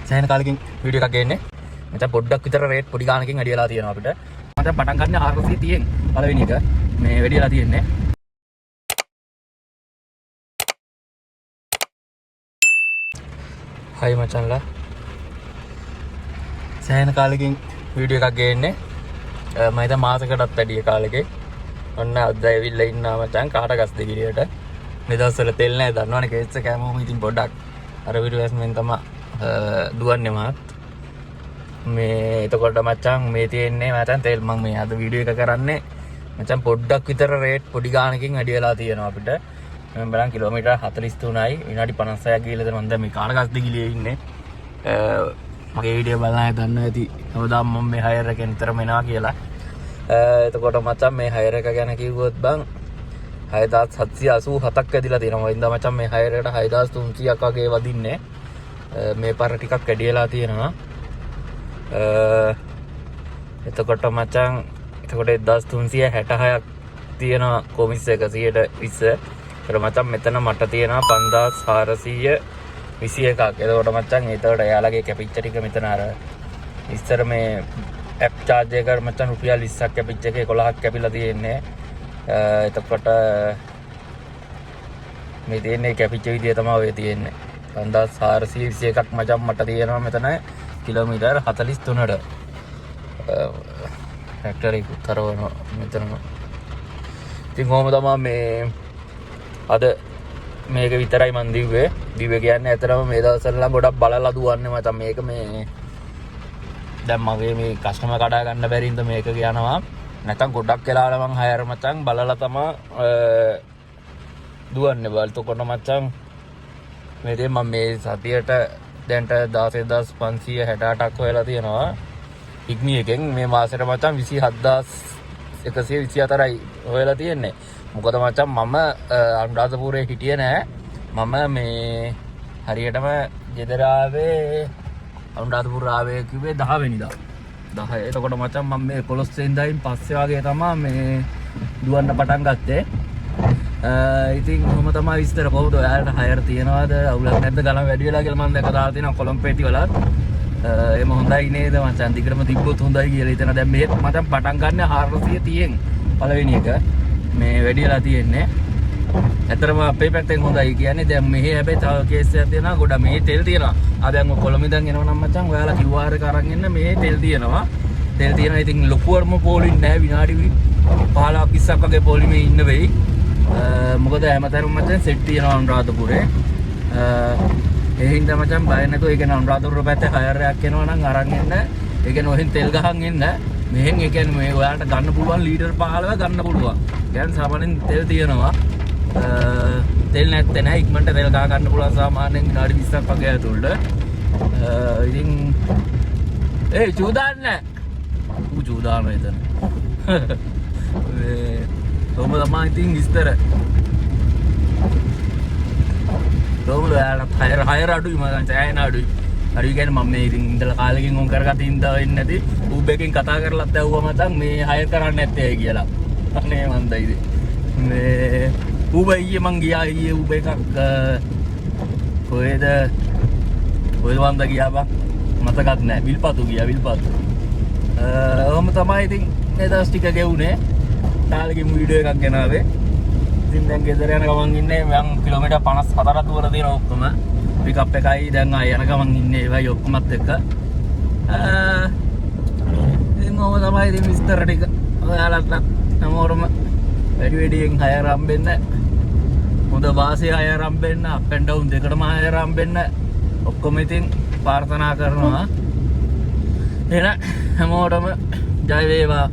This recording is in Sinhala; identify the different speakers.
Speaker 1: සෑහෙන කාලෙකින් වීඩියෝ එකක් ගේන්නේ. මචං පොඩ්ඩක් විතර රේට් පොඩි ගානකින් වැඩි වෙලා තියෙනවා අපිට. මචං පටන් ගන්න 430න් පළවෙනි එක මේ වැඩි වෙලා තියෙන්නේ. හයි මචංලා. සෑහෙන කාලෙකින් වීඩියෝ එකක් ගේන්නේ. මම හිතා මාසයකටත් වැඩි කාලෙකේ. ඔන්න අද ඇවිල්ලා ඉන්නවා මචං කාටගස්ද ගිරියට. මේ දවස්වල තෙල් නැහැ දන්නවනේ කේස් එක හැමෝම ඉතින් පොඩ්ඩක් අර වීඩියෝස් මෙන් තමයි දුවන්නේ මාත්. මේ එතකොට මචං මේ තියෙන්නේ මචං තෙල් මම මේ අද වීඩියෝ එක කරන්නේ මචං පොඩ්ඩක් විතර රේට් පොඩි ගානකින් වැඩි වෙලා තියෙනවා අපිට. මම බලන් කිලෝමීටර් 43යි විනාඩි 56ක් ගිහලා දැන් මම දැන් මේ කාටගස්ද ගිලියේ ඉන්නේ. මගේ වීඩියෝ බලන අය දන්නවා ඇති හැමදාම මම මේ හයර් එකෙන් නිතරම එනවා කියලා. එතකොට මචං මේ හයර් එක ගැන කිව්වොත් බං 6787ක් ඇදිලා තියෙනවා. ඉතින් මචං මේ හයර් එකට 6300ක් වගේ වදින්නේ. මේ පාර ටිකක් වැඩි වෙලා තියෙනවා. එතකොට මචං එතකොට 1366ක් තියෙනවා කොමිස් 120. ඒතර මචං මෙතන මට තියෙනවා 5421ක්. එතකොට මචං ඒතකොට එයාලගේ කැපිච්ච ටික මෙතන අර ඉස්සර මේ ඇප් charge එක මචං රුපියල් 20ක් කැපිච්ච එක 11ක් කැපිලා තියෙන්නේ. එතකොට මේ තියෙන්නේ කැපිච්ච විදිය තමයි ඔය තියෙන්නේ. 5421ක් මචං මට තියෙනවා මෙතන කිලෝමීටර් 43ට. ෆැක්ටරි උතරවනවා මෙතනම. ඉතින් කොහොම තමයි මේ අද මේක විතරයි මන් දිව්වේ. දිව්වේ කියන්නේ ඇතරම මේ දවස්වල ගොඩක් බලලා දුවන්නේ මචං මේක මේ දැන් මගේ මේ කස්ටමර් කඩා ගන්න බැරි ඉඳ මේක යනවා. නැත්තම් ගොඩක් වෙලාවට මං හයර් මචං බලලා තමයි දුවන්නේ. බලතකොට මචං මේ දේ මම මේ සතියට දැන්ට 16568ක් හොයලා තියෙනවා ඉග්නි එකෙන්. මේ මාසෙට මචං 27124යි හොයලා තියෙන්නේ. මොකද මචං මම අනුරාධපුරේ හිටියේ නෑ. මම මේ හරියටම ගෙදර ආවේ අනුරාධපුර ආවේ කිව්වේ 10 වෙනිදා. 10. එතකොට මචං මම මේ 11 වෙනිදායින් පස්සේ වගේ තමයි මේ දුවන්න පටන් ගත්තේ. ඉතින් කොහොම තමයි විස්තර කොහොමද ඔයාලට හයර් තියනවාද අවුලක් නැද්ද ගණන් වැඩි වෙලා කියලා මම දැක්ක දාලා තියෙනවා කොළඹ පෙටි වල. එහෙම හොඳයි නේද මචං දිගටම තිබ්බොත් හොඳයි කියලා හිතන. දැන් මේ මචං පටන් ගන්න 430න් පළවෙනි එක මේ වැඩි වෙලා තියෙන්නේ. ඇතරම අපේ පැත්තෙන් හොඳයි කියන්නේ. දැන් මෙහි හැබැයි තව කේස් එකක් තියෙනවා ගොඩ මේ තෙල් තියෙනවා. දැන් කොළඹ ඉඳන් එනවා නම් මචං ඔයාලා QR එක අරන් එන්න මේ තෙල් තියෙනවා. තෙල් තියෙනවා. ඉතින් ලොකුවරම පොලින් නැහැ විනාඩි 15 20ක් වගේ පොලිමේ ඉන්න වෙයි. මොකද හැමතැනම මචං සෙට් තියෙනවා අනුරාධපුරේ. ඒ හින්දා මචං බය නැතුව ඒ කියන්නේ අනුරාධපුර පැත්තේ හයර් එකක් එනවා නම් අරන් එන්න. ඒ කියන්නේ ඔහෙන් තෙල් ගහන් එන්න. මෙහෙන් ඒ කියන්නේ මේ ඔයාලට ගන්න පුළුවන් ලීටර් 15 ගන්න පුළුවන්. දැන් සාමාන්‍යයෙන් තෙල් තියෙනවා. තෙල් නැත්තේ නෑ ඉක්මනට තෙල් ගහ ගන්න පුළුවන් සාමාන්‍යයෙන් විනාඩි 20ක් වගේ ඇතුළත. ඉතින් චූදාන්න චූදාන එතන. කොහොම තමයි ඉතින් විස්තර. කොහොමද ඔයාලට හයර් අඩුයි මම සෑහෙන අඩුයි. හරි කියන්නේ මම මේ ඉතින් ඉඳලා කාලෙකින් උන් කරගත්ත ඉඳලා වෙන්නේ නැති ඌබ් එකෙන් කතා කරලත් ඇහුවා මතන් මේ හයර් කරන්නේ නැත්තේ කියලා. අනේ මන්දයි ඉතින්. මේ ඌබ ඊයේ මං ගියා ඊයේ ඌබ එකක් කොහෙද වන්ද ගියා බං මතකත් නැහැ. විල්පතු ගියා විල්පතු. ඔහොම තමයි ඉතින් මේ දවස් ටික ගෙවුනේ. තාලෙකින් වීඩියෝ එකක් ගෙනාවේ. ඉතින් දැන් ගෙදර යන ගමන් ඉන්නේ මම කිලෝමීටර් 54ක් දුර තියෙන ඔක්කොම. පිකප් එකයි දැන් ආය යන ගමන් ඉන්නේ ඒවයි ඔක්කොමත් එක්ක. ඉතින් ඔහොම තමයි ඉතින් විස්තර ටික ඔයාලට හැමෝටම වැඩියෙන් හයර් හම්බෙන්න. හොඳ වාසිය හයර් හම්බෙන්න. අප් ඇන්ඩ් ඩවුන් දෙකටම හයර් හම්බෙන්න. ඔක්කොම ඉතින් ප්‍රාර්ථනා කරනවා. එහෙනම් හැමෝටම ජය වේවා.